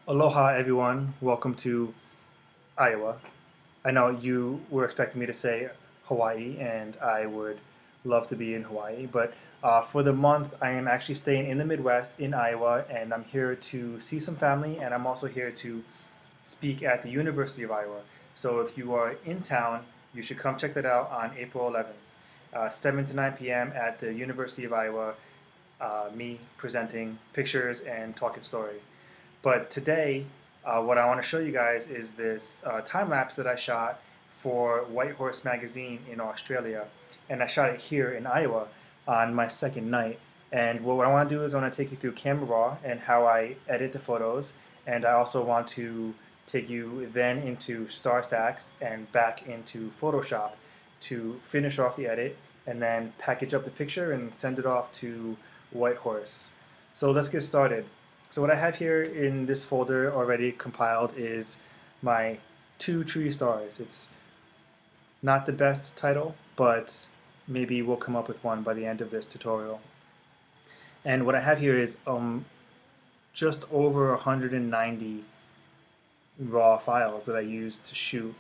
Aloha everyone, welcome to Iowa. I know you were expecting me to say Hawaii, and I would love to be in Hawaii, but for the month I am actually staying in the Midwest in Iowa, and I'm here to see some family, and I'm also here to speak at the University of Iowa. So if you are in town, you should come check that out on April 11th, 7 to 9 p.m. at the University of Iowa, me presenting pictures and talking story. But today, what I want to show you guys is this time lapse that I shot for White Horse Magazine in Australia. And I shot it here in Iowa on my second night. And what I want to do is I want to take you through Camera Raw and how I edit the photos. And I also want to take you then into Starstax and back into Photoshop to finish off the edit and then package up the picture and send it off to White Horse. So let's get started. So what I have here in this folder already compiled is my 2 tree stars. It's not the best title, but maybe we'll come up with one by the end of this tutorial. And what I have here is just over 190 raw files that I used to shoot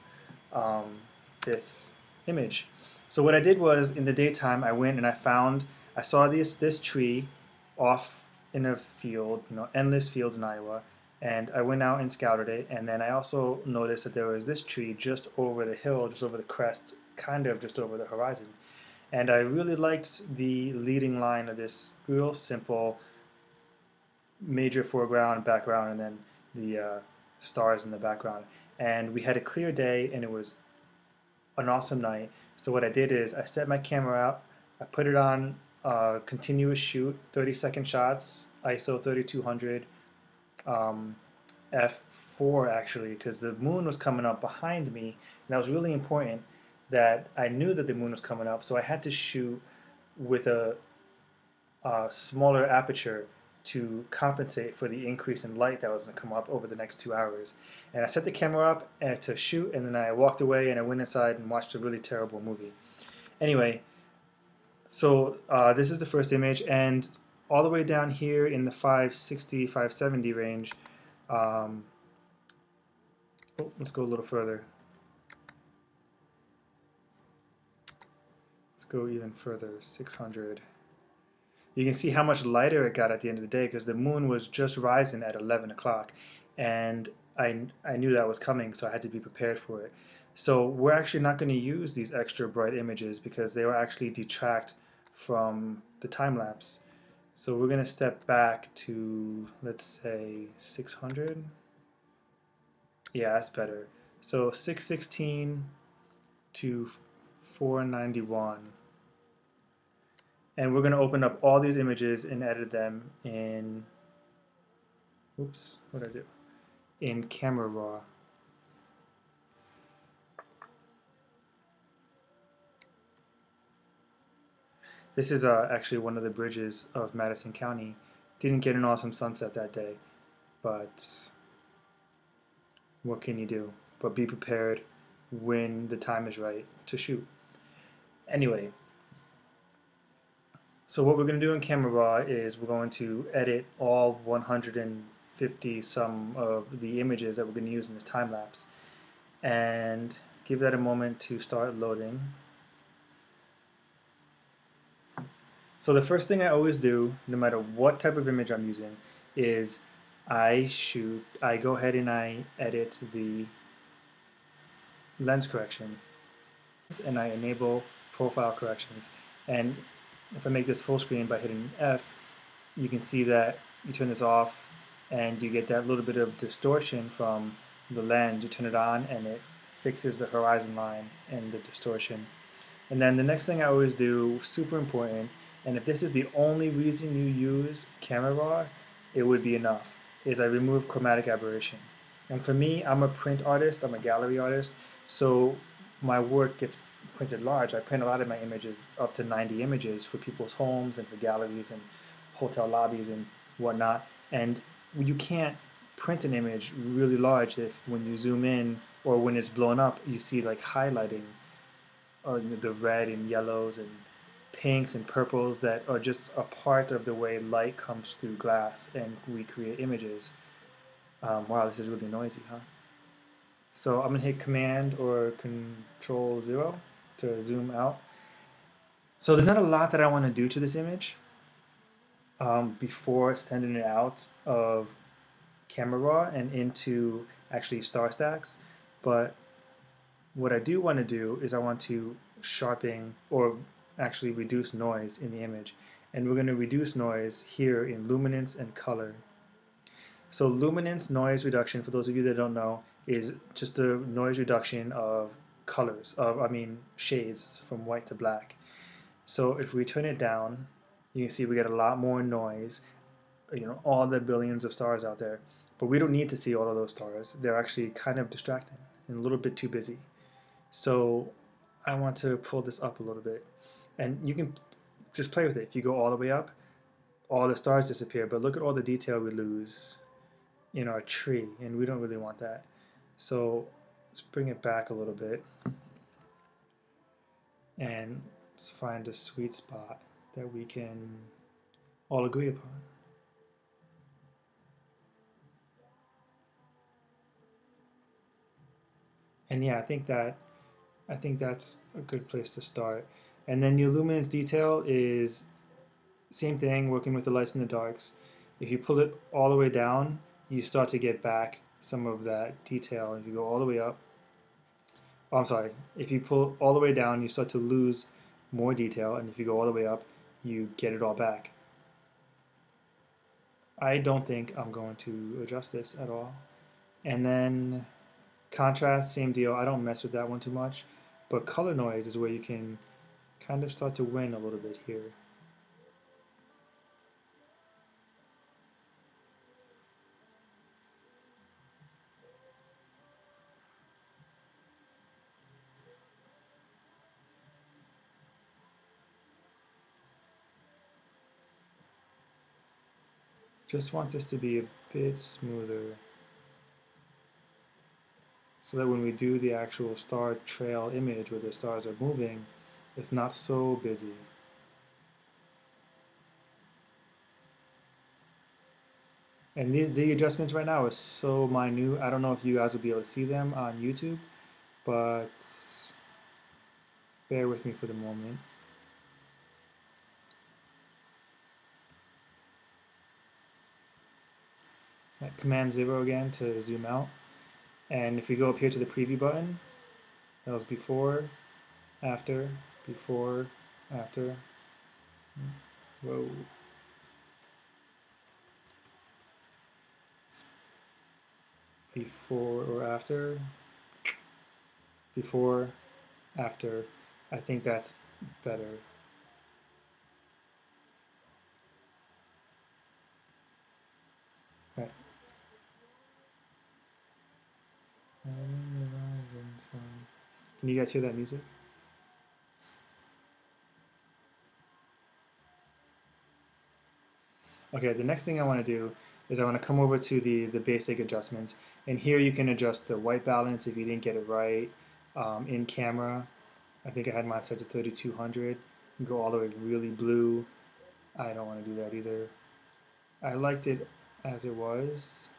this image. So what I did was in the daytime I went and I saw this tree off in a field, endless fields in Iowa, and I went out and scouted it, and then I also noticed that there was this tree just over the hill, just over the crest, kind of just over the horizon. And I really liked the leading line of this real simple major foreground, background, and then the stars in the background. And we had a clear day, and it was an awesome night. So what I did is I set my camera up, I put it on continuous shoot, 30-second shots, ISO 3200, f4 actually, because the moon was coming up behind me, and that was really important that I knew that the moon was coming up, so I had to shoot with a smaller aperture to compensate for the increase in light that was going to come up over the next 2 hours. And I set the camera up to shoot, and then I walked away and I went inside and watched a really terrible movie. Anyway, so this is the first image, and all the way down here in the 560, 570 range, let's go a little further. Let's go even further, 600. You can see how much lighter it got at the end of the day because the moon was just rising at 11 o'clock, and I knew that was coming, so I had to be prepared for it. So we're actually not going to use these extra bright images because they will actually detract from the time lapse. So we're going to step back to, let's say, 600. Yeah, that's better. So 616 to 491. And we're going to open up all these images and edit them in, oops, what did I do? In Camera Raw. This is actually one of the bridges of Madison County. Didn't get an awesome sunset that day, but what can you do? But be prepared when the time is right to shoot. Anyway, so what we're going to do in Camera Raw is we're going to edit all 150 some of the images that we're going to use in this time lapse, and give that a moment to start loading. So the first thing I always do, no matter what type of image I'm using, is I go ahead and I edit the lens correction, and I enable profile corrections. And if I make this full screen by hitting F, you can see that you turn this off and you get that little bit of distortion from the lens. You turn it on and it fixes the horizon line and the distortion. And then the next thing I always do, super important, and if this is the only reason you use Camera Raw, it would be enough, is I remove chromatic aberration. And for me, I'm a print artist, I'm a gallery artist, so my work gets printed large. I print a lot of my images, up to 90 images for people's homes and for galleries and hotel lobbies and whatnot. And you can't print an image really large if when you zoom in or when it's blown up, you see like highlighting the red and yellows and pinks and purples that are just a part of the way light comes through glass and we create images. Wow, this is really noisy, huh? So I'm gonna hit Command or Control 0 to zoom out. So there's not a lot that I want to do to this image before sending it out of Camera Raw and into actually Starstax. But what I do want to do is I want to sharpen or actually reduce noise in the image. And we're going to reduce noise here in luminance and color. So luminance noise reduction, for those of you that don't know, is just the noise reduction of colors, shades from white to black. So if we turn it down, you can see we get a lot more noise, all the billions of stars out there. But we don't need to see all of those stars. They're actually kind of distracting and a little bit too busy. So I want to pull this up a little bit. And you can just play with it. If you go all the way up, all the stars disappear, but look at all the detail we lose in our tree, and we don't really want that. So let's bring it back a little bit and let's find a sweet spot that we can all agree upon. And yeah, I think that's a good place to start. And then your luminance detail is same thing, working with the lights and the darks. If you pull it all the way down, you start to get back some of that detail. If you go all the way up, oh, I'm sorry, if you pull all the way down, you start to lose more detail, and if you go all the way up, you get it all back. I don't think I'm going to adjust this at all. And then contrast, same deal. I don't mess with that one too much, but color noise is where you can kind of start to win a little bit here. Just want this to be a bit smoother so that when we do the actual star trail image where the stars are moving, it's not so busy. And the adjustments right now are so minute. I don't know if you guys will be able to see them on YouTube, but bear with me for the moment. Command 0 again to zoom out. And if we go up here to the preview button, that was before, after, before, after. Whoa. Before or after, before, after. I think that's better. Right. Can you guys hear that music? Okay, the next thing I want to do is I want to come over to the basic adjustments. And here you can adjust the white balance if you didn't get it right. In camera, I think I had mine set to 3200. Go all the way really blue. I don't want to do that either. I liked it as it was.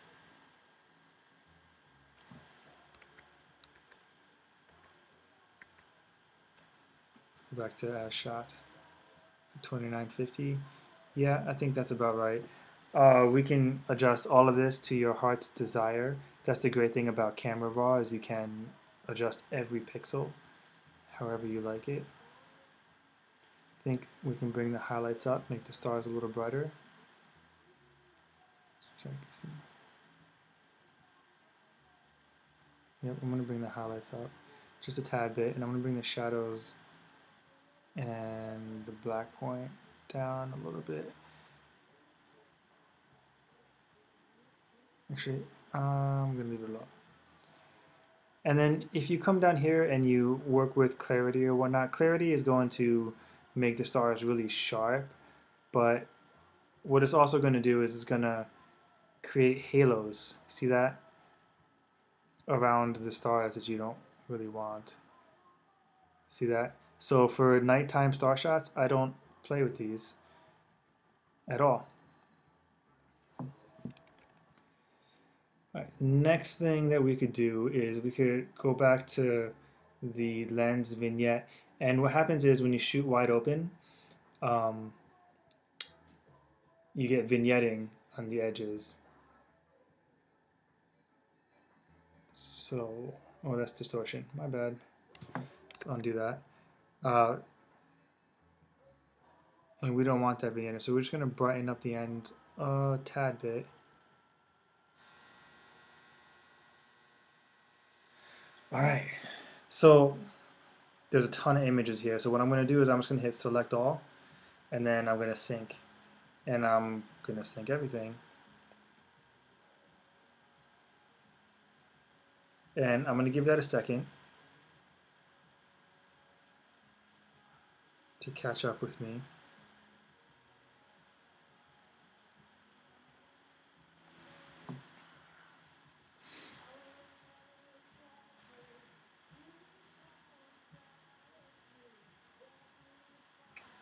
Let's go back to as shot to 2950. Yeah, I think that's about right. We can adjust all of this to your heart's desire. That's the great thing about Camera Raw is you can adjust every pixel however you like it. I think we can bring the highlights up, make the stars a little brighter. Let's check and see. Yep, I'm going to bring the highlights up just a tad bit, and I'm going to bring the shadows and the black point down a little bit. Actually, I'm going to leave it alone. And then if you come down here and you work with clarity or whatnot, clarity is going to make the stars really sharp, but what it's also going to do is it's going to create halos. See that? Around the stars that you don't really want. See that? So for nighttime star shots, I don't play with these at all. All Right. Next thing that we could do is we could go back to the lens vignette, and what happens is when you shoot wide open, um, you get vignetting on the edges. So, oh, that's distortion. My bad. Let's undo that. Uh, and we don't want that vignetting, so we're just going to brighten up the end a tad bit. All right. So there's a ton of images here. So what I'm going to do is I'm just going to hit select all, and then I'm going to sync. And I'm going to sync everything. And I'm going to give that a second to catch up with me.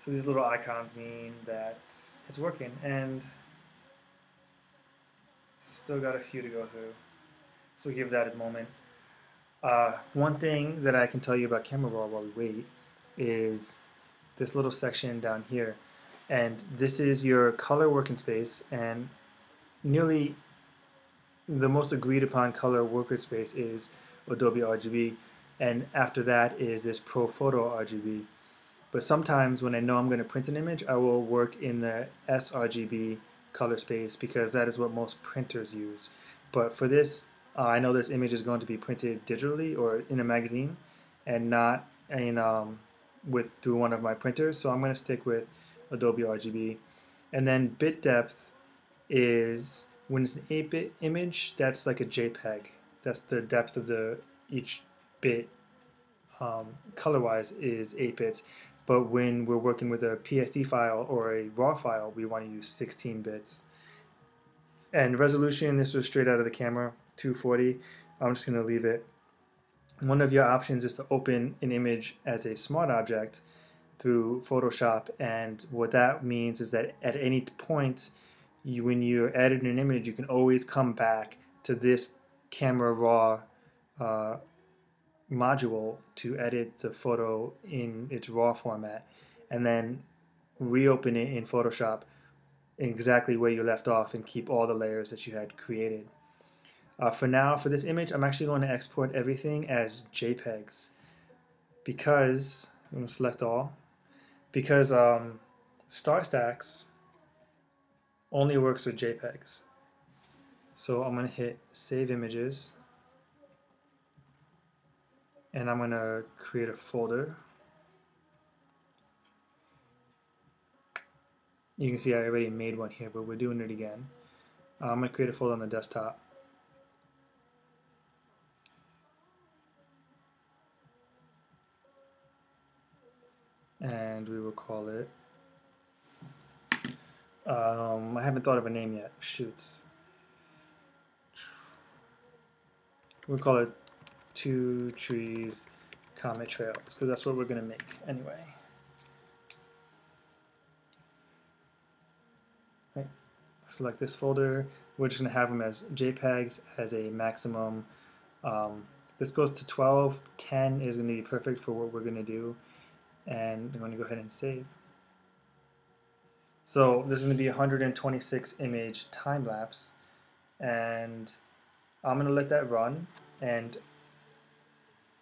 So these little icons mean that it's working, and still got a few to go through. So give that a moment. One thing that I can tell you about Camera Raw while we wait is this little section down here. And this is your color working space, and nearly the most agreed upon color worker space is Adobe RGB, and after that is this Pro Photo RGB. But sometimes when I know I'm going to print an image, I will work in the sRGB color space because that is what most printers use. But for this, I know this image is going to be printed digitally or in a magazine and not in through one of my printers, so I'm going to stick with Adobe RGB. And then bit depth is when it's an 8-bit image, that's like a JPEG. That's the depth of each bit color-wise is 8 bits. But when we're working with a PSD file or a RAW file, we want to use 16 bits. And resolution, this was straight out of the camera, 240. I'm just going to leave it. One of your options is to open an image as a smart object through Photoshop, and what that means is that at any point when you're editing an image, you can always come back to this Camera Raw module to edit the photo in its raw format, and then reopen it in Photoshop exactly where you left off and keep all the layers that you had created. For now, for this image, I'm actually going to export everything as JPEGs because I'm going to select all, because Starstax only works with JPEGs. So I'm going to hit Save Images, and I'm going to create a folder. You can see I already made one here, but we're doing it again. I'm going to create a folder on the desktop. And we will call it, I haven't thought of a name yet, shoots. We'll call it Two Trees Comet Trails, because that's what we're going to make anyway. Right. Select this folder. We're just going to have them as JPEGs as a maximum. This goes to 12. 10 is going to be perfect for what we're going to do. And I'm going to go ahead and save. So this is going to be 126 image time lapse, and I'm going to let that run, and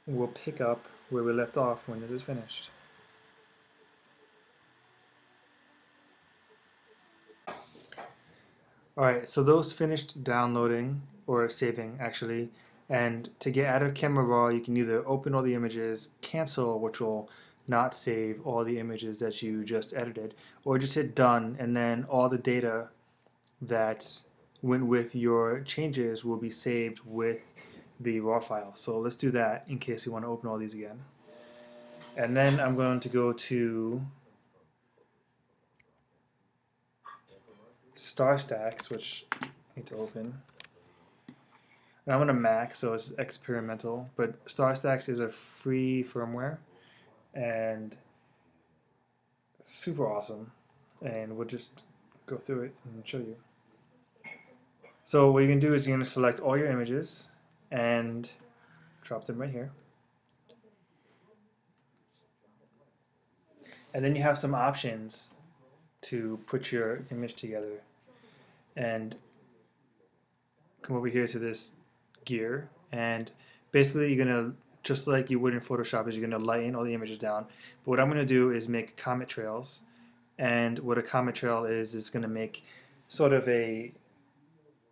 we'll pick up where we left off when this is finished. Alright, so those finished downloading, or saving actually, and to get out of Camera Raw, you can either open all the images, cancel, which will not save all the images that you just edited, or just hit done, and then all the data that went with your changes will be saved with the raw file. So let's do that in case we want to open all these again. And then I'm going to go to Starstax, which I need to open. And I'm on a Mac, so it's experimental, but Starstax is a free firmware and super awesome. And we'll just go through it and show you. So what you're going to do is you're going to select all your images and drop them right here. And then you have some options to put your image together. And come over here to this gear, and basically you're going to, just like you would in Photoshop, is you're going to lighten all the images down. But what I'm going to do is make comet trails. And what a comet trail is going to make sort of a,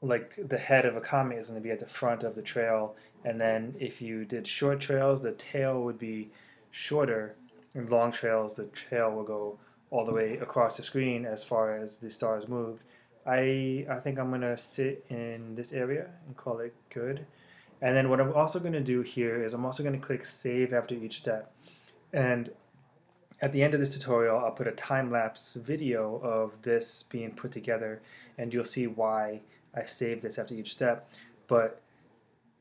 like the head of a comet is going to be at the front of the trail, and then if you did short trails, the tail would be shorter, and long trails, the trail will go all the way across the screen as far as the stars moved. I think I'm going to sit in this area and call it good. And then what I'm also going to do here is I'm also going to click save after each step. And at the end of this tutorial, I'll put a time-lapse video of this being put together, and you'll see why I saved this after each step. But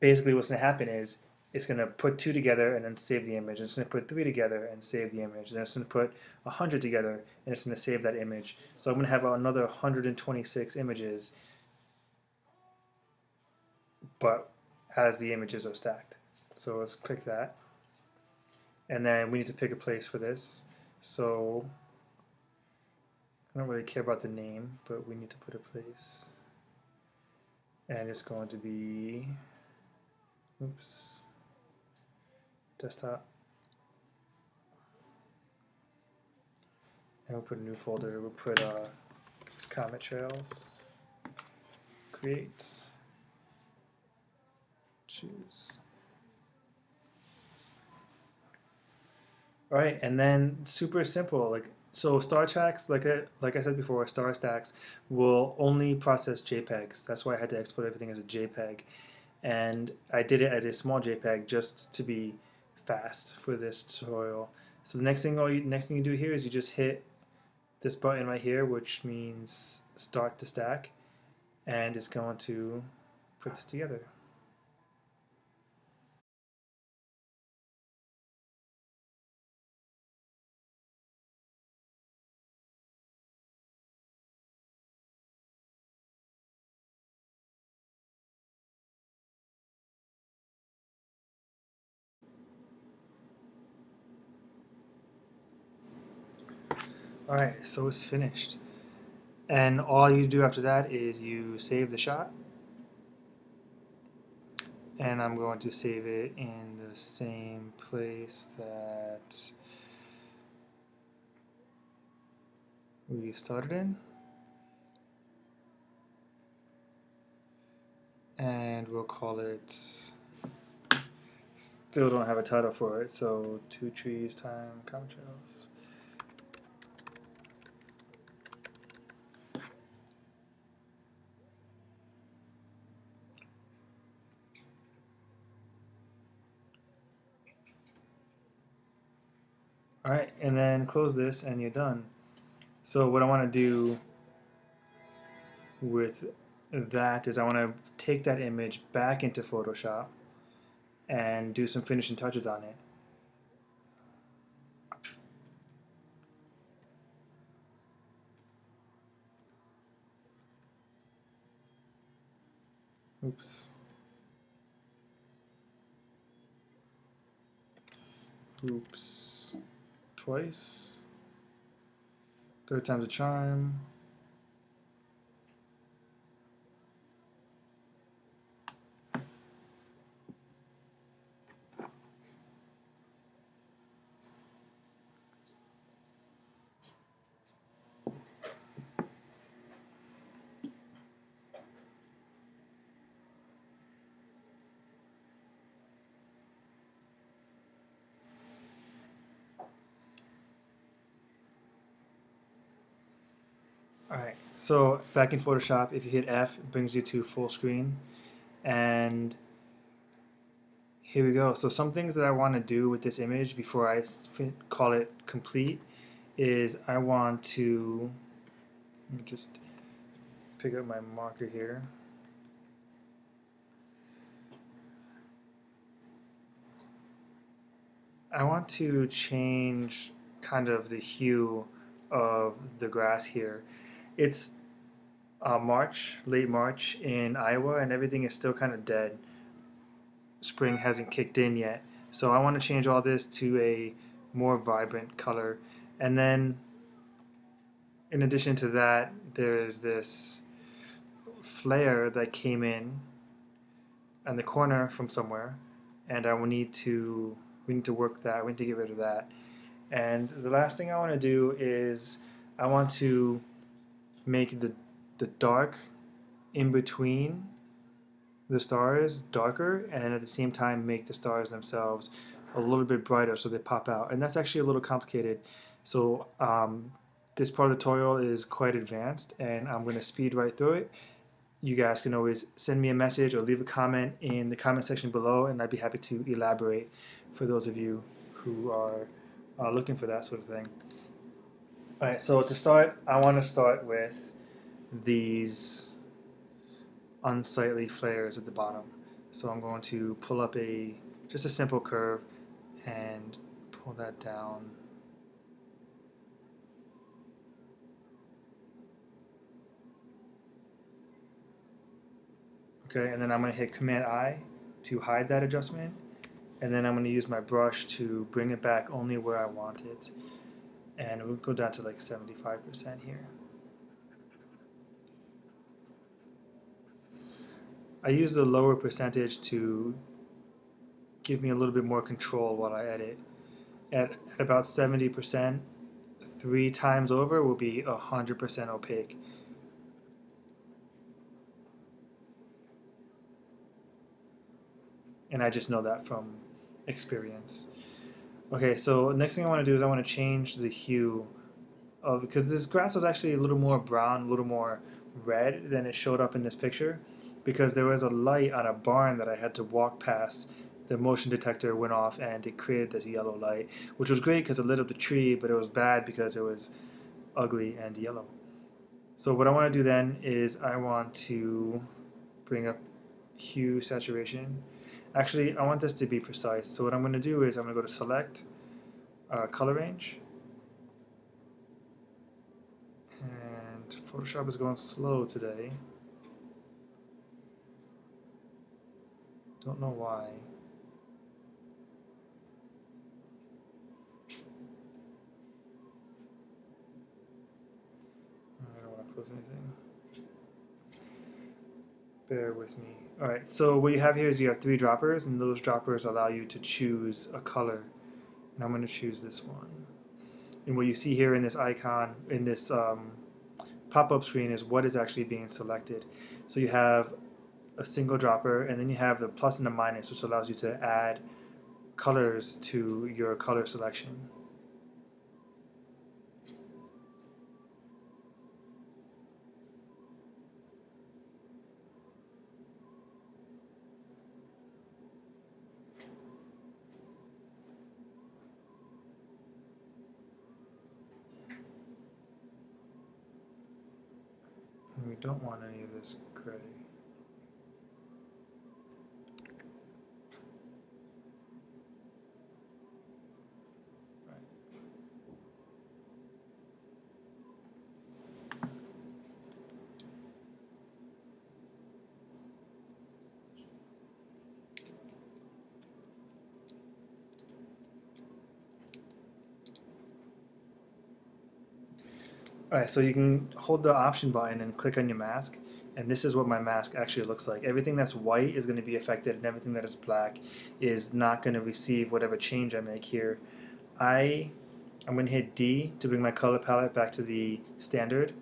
basically what's going to happen is it's going to put 2 together and then save the image. It's going to put 3 together and save the image. And it's going to put 100 together and it's going to save that image. So I'm going to have another 126 images, but as the images are stacked. So let's click that. And then we need to pick a place for this. So I don't really care about the name, but we need to put a place. And it's going to be, oops, desktop. And we'll put a new folder. We'll put comet trails, create, choose. All right, and then super simple, like so. Starstax, like I said before, Starstax will only process JPEGs. That's why I had to export everything as a JPEG, and I did it as a small JPEG just to be fast for this tutorial. So the next thing you do here is you just hit this button right here, which means start to stack, and it's going to put this together. All right, so it's finished. And all you do after that is you save the shot. And I'm going to save it in the same place that we started in. And we'll call it, still don't have a title for it, so 2 trees time comet trails. Alright, and then close this and you're done. So what I want to do with that is I want to take that image back into Photoshop and do some finishing touches on it. Oops. Oops. Twice. 3rd time's a charm. Alright, so back in Photoshop, if you hit F, it brings you to full screen. And here we go. So some things that I want to do with this image before I call it complete is I want to just pick up my marker here. I want to change kind of the hue of the grass here. It's late March in Iowa, and everything is still kind of dead. Spring hasn't kicked in yet. So I want to change all this to a more vibrant color. And then in addition to that, there's this flare that came in on the corner from somewhere, and I will need to we need to work that. We need to get rid of that. And the last thing I want to do is I want to make the dark in between the stars darker, and at the same time make the stars themselves a little bit brighter so they pop out. And that's actually a little complicated. So this part of the tutorial is quite advanced, and I'm going to speed right through it. You guys can always send me a message or leave a comment in the comment section below, and I'd be happy to elaborate for those of you who are looking for that sort of thing. Alright, so to start, I want to start with these unsightly flares at the bottom. So I'm going to pull up just a simple curve and pull that down. Okay, and then I'm going to hit Command I to hide that adjustment, and then I'm going to use my brush to bring it back only where I want it, and we'll go down to like 75% here. I use the lower percentage to give me a little bit more control while I edit. At about 70%, 3 times over will be 100% opaque. And I just know that from experience. Okay, so next thing I want to do is I want to change the hue of, because this grass is actually a little more brown, a little more red than it showed up in this picture, because there was a light on a barn that I had to walk past. The motion detector went off and it created this yellow light, which was great because it lit up the tree, but it was bad because it was ugly and yellow. So what I want to do then is I want to bring up hue saturation. Actually, I want this to be precise. So what I'm going to do is I'm going to go to Select, Color Range, and Photoshop is going slow today. Don't know why. I don't want to close anything. Bear with me. Alright, so what you have here is you have 3 droppers, and those droppers allow you to choose a color. And I'm going to choose this one. And what you see here in this icon, in this pop-up screen, is what is actually being selected. So you have a single dropper, and then you have the plus and the minus, which allows you to add colors to your color selection. And we don't want any of this gray. Alright, so you can hold the option button and click on your mask, and this is what my mask actually looks like. Everything that's white is going to be affected, and everything that is black is not going to receive whatever change I make here. I'm going to hit D to bring my color palette back to the standard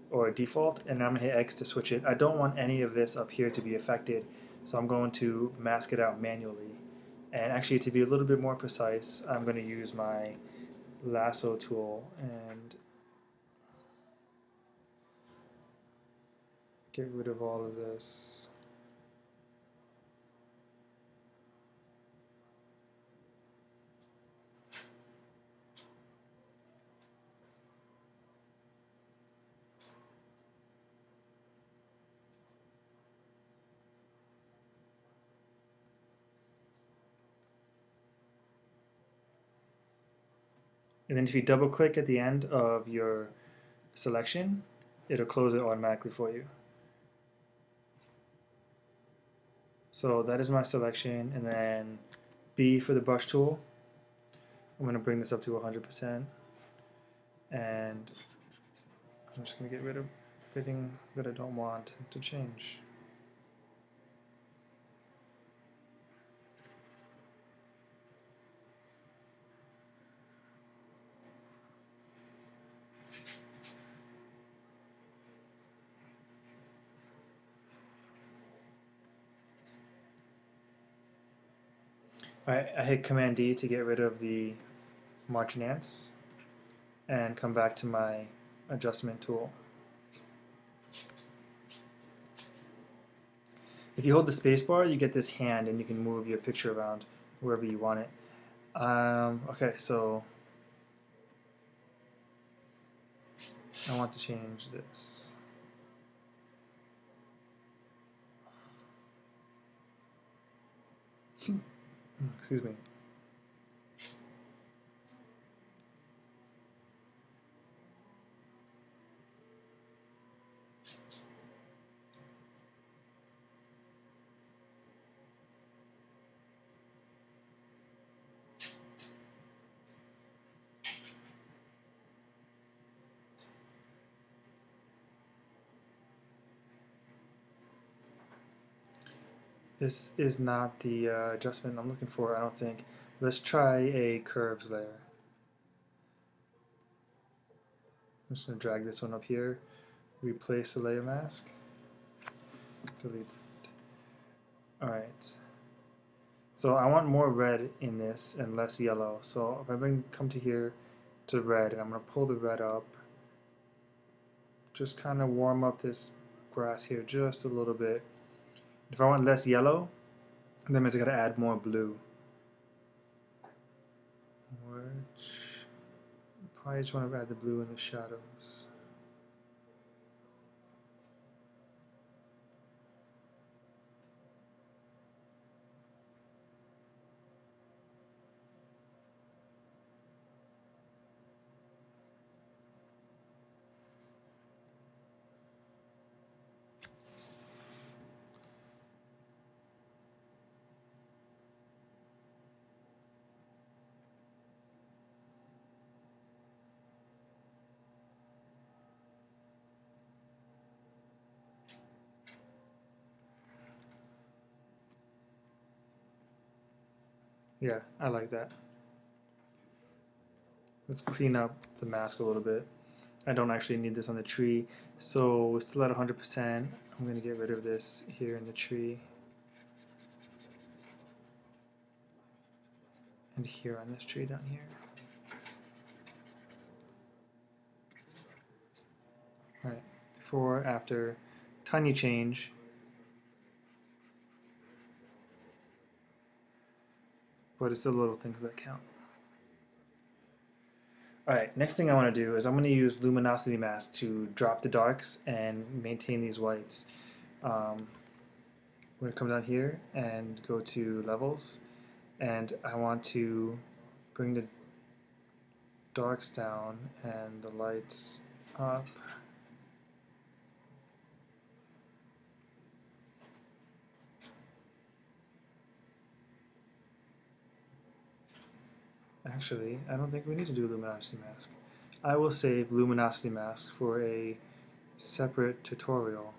or default, and I'm going to hit X to switch it. I don't want any of this up here to be affected, so I'm going to mask it out manually. And actually, to be a little bit more precise, I'm going to use my lasso tool and get rid of all of this. And then if you double click at the end of your selection, it'll close it automatically for you. So that is my selection, and then B for the brush tool. I'm going to bring this up to 100%, and I'm just going to get rid of everything that I don't want to change. Alright, I hit Command D to get rid of the marching ants and come back to my adjustment tool. If you hold the spacebar, you get this hand and you can move your picture around wherever you want it. Okay, so I want to change this. Excuse me. This is not the adjustment I'm looking for, I don't think. Let's try a curves layer. I'm just going to drag this one up here, replace the layer mask, delete that. Alright. So I want more red in this and less yellow. So if I come to here to red, and I'm going to pull the red up, just kind of warm up this grass here just a little bit. If I want less yellow, that means I gotta add more blue. Which, probably just want to add the blue in the shadows. Yeah, I like that. Let's clean up the mask a little bit. I don't actually need this on the tree, so we're still at 100%. I'm going to get rid of this here in the tree. And here on this tree down here. Alright, before, after, tiny change. But it's the little things that count. Alright, next thing I want to do is I'm going to use luminosity mask to drop the darks and maintain these whites. We're going to come down here and go to levels, and I want to bring the darks down and the lights up. Actually, I don't think we need to do luminosity mask. I will save luminosity mask for a separate tutorial.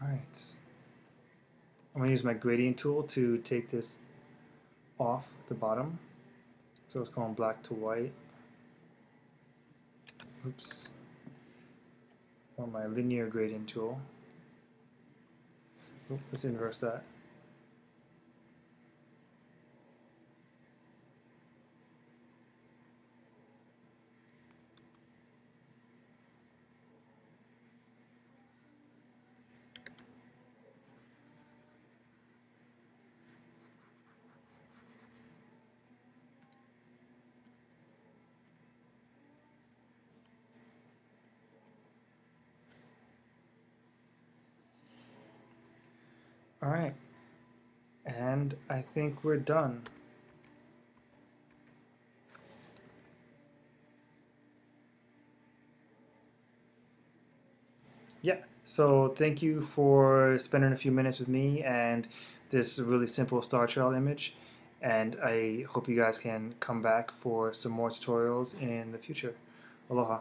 Alright. I'm going to use my gradient tool to take this off the bottom. So it's going black to white. Oops. On my linear gradient tool. Oops, let's inverse that. Alright, And I think we're done. Yeah, so thank you for spending a few minutes with me and this really simple star trail image. And I hope you guys can come back for some more tutorials in the future. Aloha.